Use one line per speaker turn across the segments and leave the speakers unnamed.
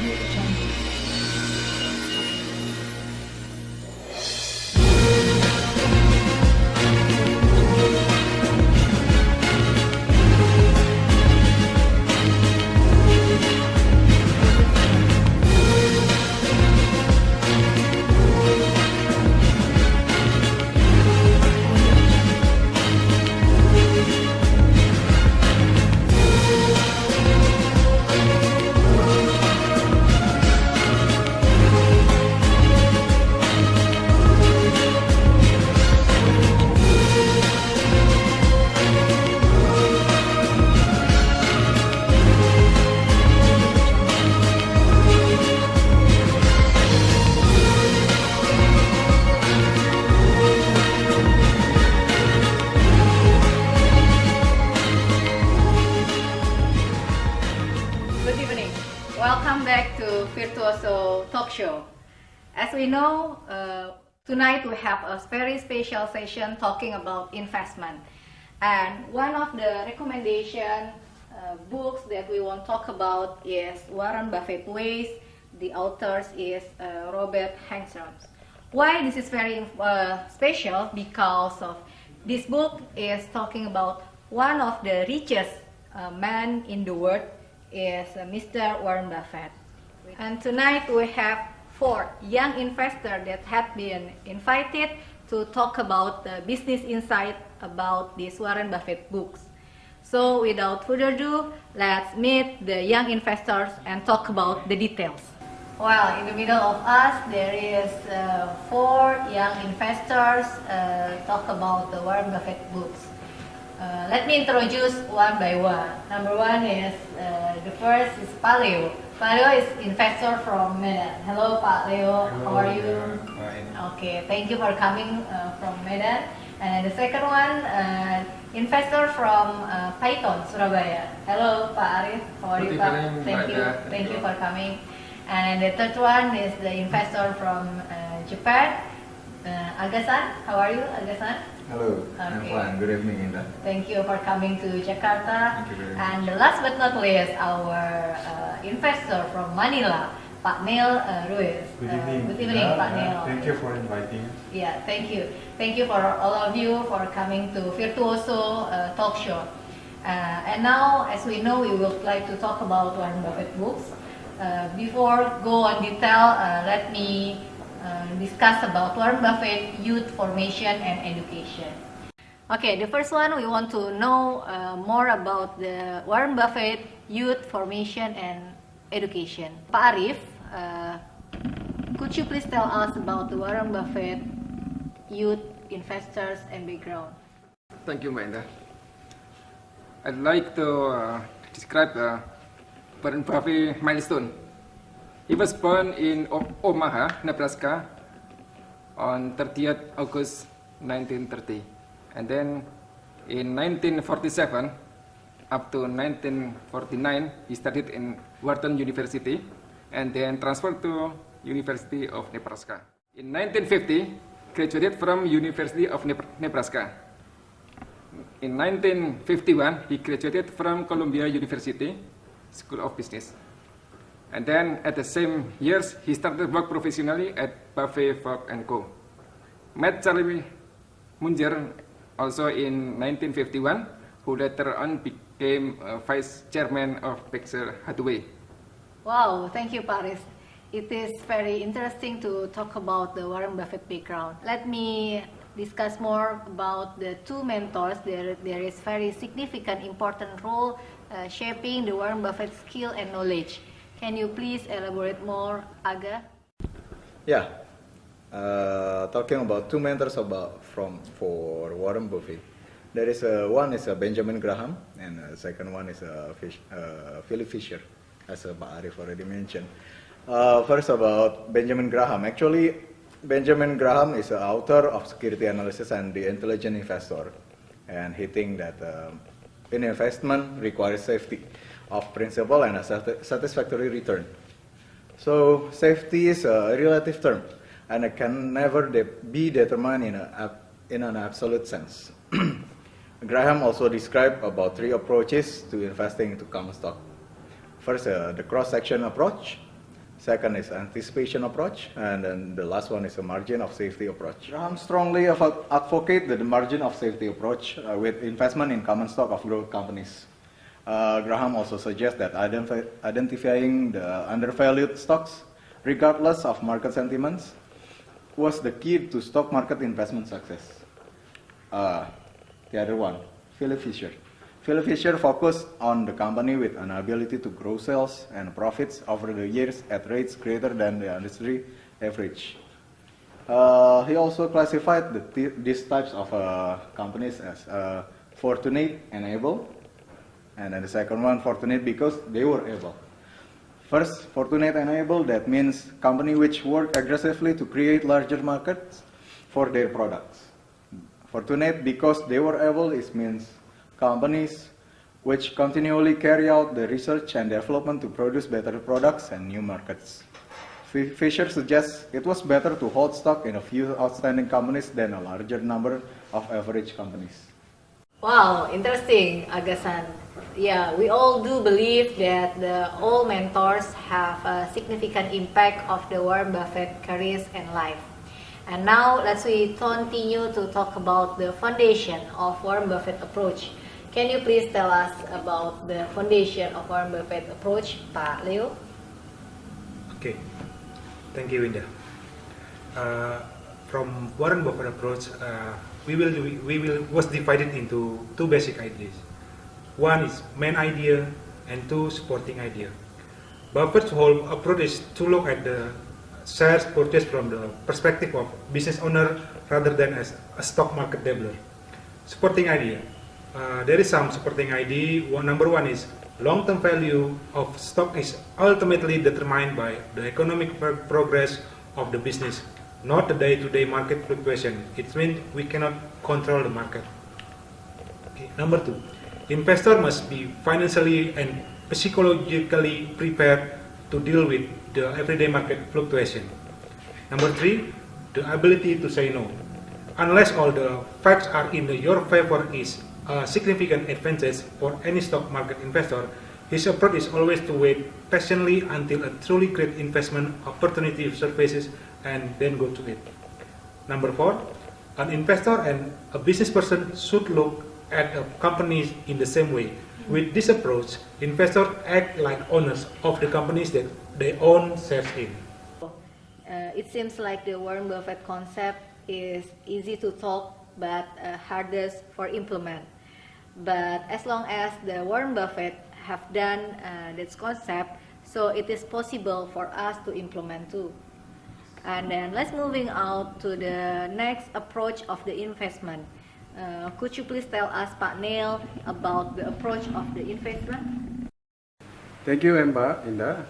Audio Jungle.
Good evening. Welcome back to Virtuoso Talk Show. As we know, tonight we have a very special session talking about investment. And one of the recommendation books that we want to talk about is Warren Buffett Ways. The authors is Robert Hengstrom. Why this is very special? Because of this book is talking about one of the richest man in the world is Mr. Warren Buffett. And tonight we have 4 young investors that have been invited to talk about the business insight about these Warren Buffett books. So without further ado, let's meet the young investors and talk about the details. Well, in the middle of us, there is 4 young investors talk about the Warren Buffett books. Let me introduce one by one. Number 1 is, the first is Pak Leo. Pak Leo is investor from Medan. Hello Pak Leo, how are you?
Fine.
Okay, thank you for coming from Medan. And the second one, investor from Python, Surabaya. Hello Pak Arif, how are you
Good
Pak?
evening,
Thank you,
Mbak.
thank you for coming. And the third one is the investor from Japan, Agasan. How are you, Agasan?
Hello, I'm
Okay.
fine. Good evening, Indah.
Thank you for coming to Jakarta.
Thank you very much.
And the last but not least, our investor from Manila, Pak Neil Ruiz.
Good evening.
Good evening, Pak Neil.
Thank you for inviting us.
Yeah, thank you. Thank you for all of you for coming to Virtuoso Talk Show. And now, as we know, we would like to talk about Warren Buffett books. Before go on detail, let me discuss about Warren Buffett youth formation and education. Okay, the first one we want to know more about the Warren Buffett youth formation and education. Pak Arif, could you please tell us about the Warren Buffett youth investors and background?
Thank you, Mbak Indah. I'd like to describe Warren Buffett milestone. He was born in Omaha, Nebraska on 30th August 1930. And then in 1947 up to 1949, he studied in Wharton University and then transferred to University of Nebraska. In 1950, graduated from University of Nebraska. In 1951, he graduated from Columbia University School of Business. And then at the same years, he started work professionally at Buffett Fogg & Co. Met Charlie Munger also in 1951, who later on became vice chairman of Berkshire Hathaway.
Wow, thank you, Paris. It is very interesting to talk about the Warren Buffett background. Let me discuss more about the 2 mentors. There is very significant, important role shaping the Warren Buffett skill and knowledge. Can you please elaborate more, Aga?
Yeah, talking about 2 mentors for Warren Buffett. There is one is Benjamin Graham, and the second one is Philip Fisher, as Pak Arif already mentioned. First about Benjamin Graham. Actually, Benjamin Graham is the author of Security Analysis and the Intelligent Investor, and he thinks that an investment requires safety of principal and a satisfactory return. So safety is a relative term, and it can never be determined in an absolute sense. Graham also described about 3 approaches to investing into common stock. First, the cross-section approach. Second is anticipation approach, and then the last one is a margin of safety approach. Graham strongly advocate the margin of safety approach with investment in common stock of growth companies. Graham also suggests that identifying the undervalued stocks, regardless of market sentiments, was the key to stock market investment success. The other one, Philip Fisher. Philip Fisher focused on the company with an ability to grow sales and profits over the years at rates greater than the industry average. He also classified these types of companies as fortunate and able, and then the second one, fortunate because they were able. First, fortunate and able, that means company which work aggressively to create larger markets for their products. Fortunate because they were able, it means companies which continually carry out the research and development to produce better products and new markets. Fisher suggests it was better to hold stock in a few outstanding companies than a larger number of average companies.
Wow, interesting, Agasan. Yeah, we all do believe that all mentors have a significant impact of the Warren Buffett careers and life. And now let's continue to talk about the foundation of Warren Buffett approach. Can you please tell us about the foundation of Warren Buffett approach, Pak Leo?
Okay, thank you, Winda. From Warren Buffett approach, was divided into two basic ideas. One is main idea and two supporting idea. Buffett's whole approach is to look at the shares purchased from the perspective of business owner rather than as a stock market dabbler. Supporting idea. There is some supporting idea. Number one is long-term value of stock is ultimately determined by the economic progress of the business, not the day-to-day market fluctuation. It means we cannot control the market. Okay. Number two, investor must be financially and psychologically prepared to deal with the everyday market fluctuation. Number three, the ability to say no. Unless all the facts are in your favor is a significant advantage for any stock market investor, his approach is always to wait patiently until a truly great investment opportunity surfaces and then go to it. Number four, an investor and a business person should look at a company in the same way. With this approach, investors act like owners of the companies that they own shares in.
It seems like the Warren Buffett concept is easy to talk but hardest for implement. But as long as the Warren Buffett have done this concept, so it is possible for us to implement too. And then let's moving out to the next approach of the investment. Could you please tell us, Pak Neil, about the approach of the investment?
Thank you, Inda.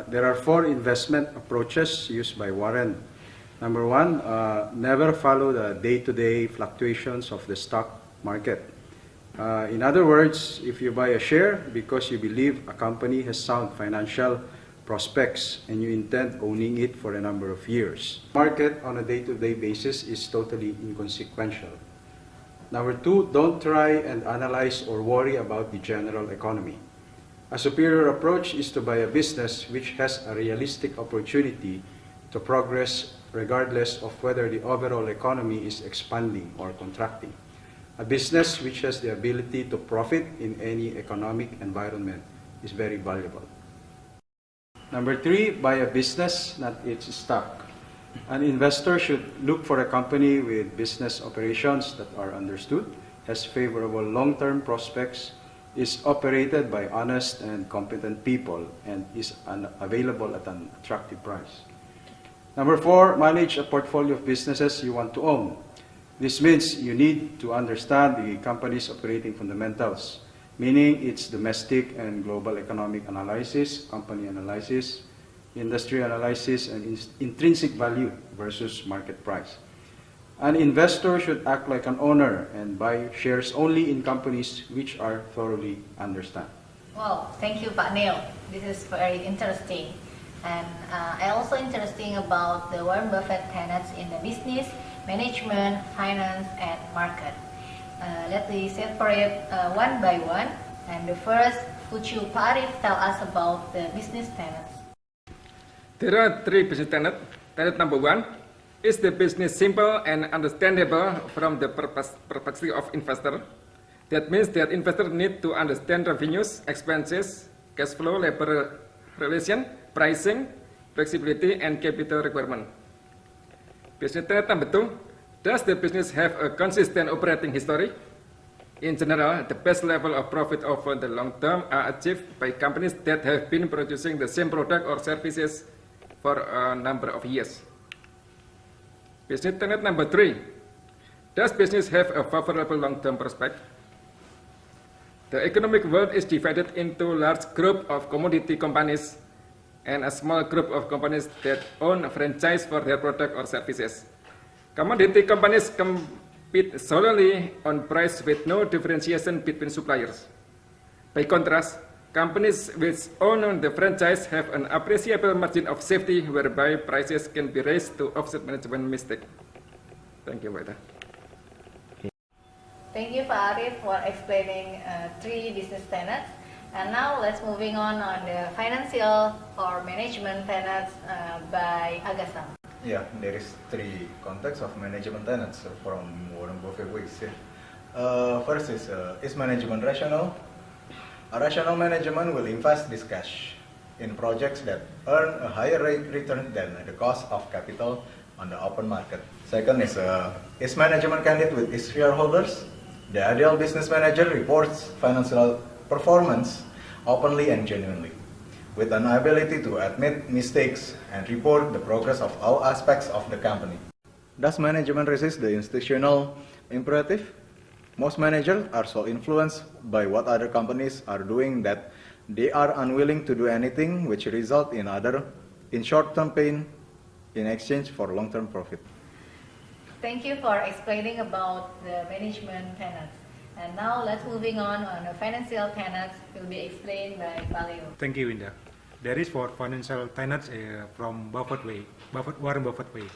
There are 4 investment approaches used by Warren. Number 1, never follow the day-to-day fluctuations of the stock market. In other words, if you buy a share because you believe a company has sound financial prospects and you intend owning it for a number of years, market on a day-to-day basis is totally inconsequential. Number 2, don't try and analyze or worry about the general economy. A superior approach is to buy a business which has a realistic opportunity to progress regardless of whether the overall economy is expanding or contracting. A business which has the ability to profit in any economic environment is very valuable. Number 3, buy a business, not its stock. An investor should look for a company with business operations that are understood, has favorable long-term prospects, is operated by honest and competent people, and is available at an attractive price. Number 4, manage a portfolio of businesses you want to own. This means you need to understand the company's operating fundamentals, meaning its domestic and global economic analysis, company analysis, industry analysis, and intrinsic value versus market price. An investor should act like an owner and buy shares only in companies which are thoroughly understood.
Wow, thank you, Pak Neil. This is very interesting. And I also interesting about the Warren Buffett tenets in the business, management, finance, and market. Let me separate one by one. And the first, could you, Pak Arif, tell us about the business tenets?
There are three business tenets. Tenet number one, is the business simple and understandable from the perspective of investor? That means that investors need to understand revenues, expenses, cash flow, labor relation, pricing, flexibility, and capital requirement. Business tenet number two, does the business have a consistent operating history? In general, the best level of profit over the long term are achieved by companies that have been producing the same product or services for a number of years. Business tenet number three, does business have a favorable long-term prospect? The economic world is divided into a large group of commodity companies and a small group of companies that own a franchise for their product or services. Commodity companies compete solely on price with no differentiation between suppliers. By contrast, companies which own the franchise have an appreciable margin of safety whereby prices can be raised to offset management mistake. Thank you, Pak.
Thank you, Pak Arif, for explaining three business tenets. And now let's moving on the financial or management tenets by Agasam.
Yeah, there is three contexts of management tenets from Warren Buffett ways. First is management rational? A rational management will invest this cash in projects that earn a higher rate return than the cost of capital on the open market. Second is management candid with its shareholders? The ideal business manager reports financial performance openly and genuinely, with an ability to admit mistakes and report the progress of all aspects of the company. Does management resist the institutional imperative? Most managers are so influenced by what other companies are doing that they are unwilling to do anything which result in short-term pain in exchange for long-term profit.
Thank you for explaining about the management tenets. And now let's moving on the financial tenets will be explained by Paleo.
Thank you, Indah. There is for financial tenets from Warren Buffett way.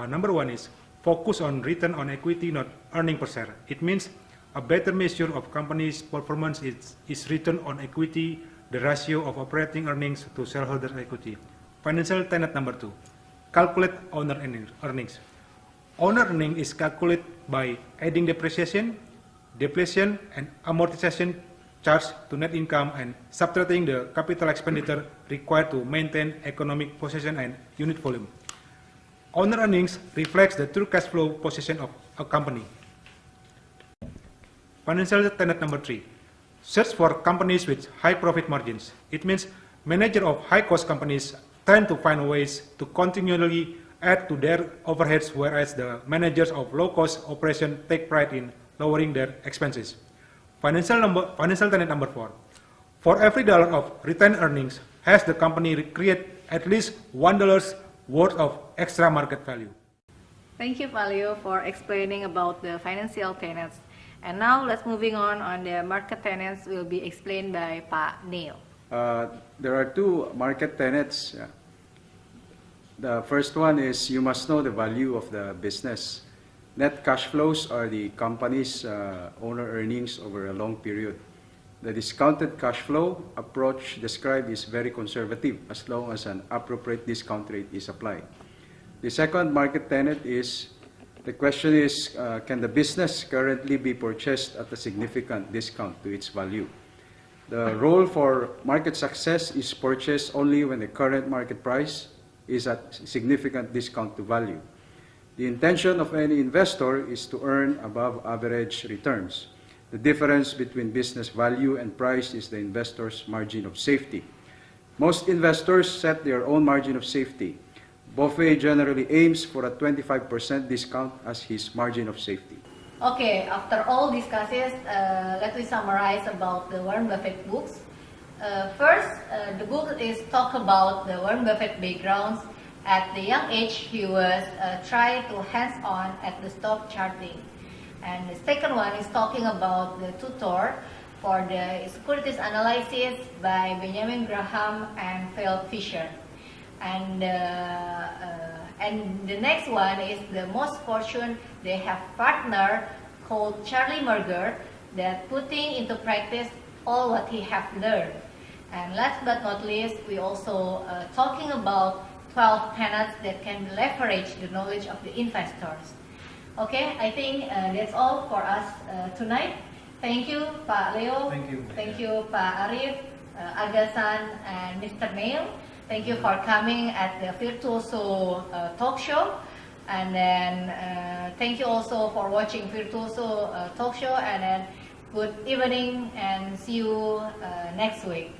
Number one is focus on return on equity, not earning per share. It means a better measure of company's performance is return on equity, the ratio of operating earnings to shareholder equity. Financial tenet number two, calculate owner earnings. Owner earning is calculated by adding depreciation, depletion, and amortization charge to net income and subtracting the capital expenditure required to maintain economic position and unit volume. Owner earnings reflects the true cash flow position of a company. Financial tenet number three, search for companies with high profit margins. It means managers of high cost companies tend to find ways to continually add to their overheads, whereas the managers of low cost operation take pride in lowering their expenses. Financial tenet number four, for every dollar of retained earnings, has the company create at least $1 worth of extra market value.
Thank you, Paleo, for explaining about the financial tenets. And now let's moving on the market tenets will be explained by Pak Neil.
There are two market tenets. The first one is you must know the value of the business. Net cash flows are the company's owner earnings over a long period. The discounted cash flow approach described is very conservative as long as an appropriate discount rate is applied. The second market tenet is, the question is, can the business currently be purchased at a significant discount to its value? The role for market success is purchased only when the current market price is at significant discount to value. The intention of any investor is to earn above average returns. The difference between business value and price is the investor's margin of safety. Most investors set their own margin of safety. Buffett generally aims for a 25% discount as his margin of safety.
Okay, after all discussions, let me summarize about the Warren Buffett books. First, the book is talk about the Warren Buffett backgrounds. At the young age, he was trying to hands-on at the stock charting. And the second one is talking about the tutor for the securities analysis by Benjamin Graham and Phil Fisher. And the next one is the most fortune. They have partner called Charlie Munger that putting into practice all what he have learned. And last but not least, we also talking about 12 tenets that can leverage the knowledge of the investors. Okay, I think that's all for us tonight. Thank you, Pak Leo.
Thank you.
Thank you, Pak Arif, Agasan, and Mr. Neil. Thank you for coming at the Virtuoso talk show. And then thank you also for watching Virtuoso talk show. And then good evening and see you next week.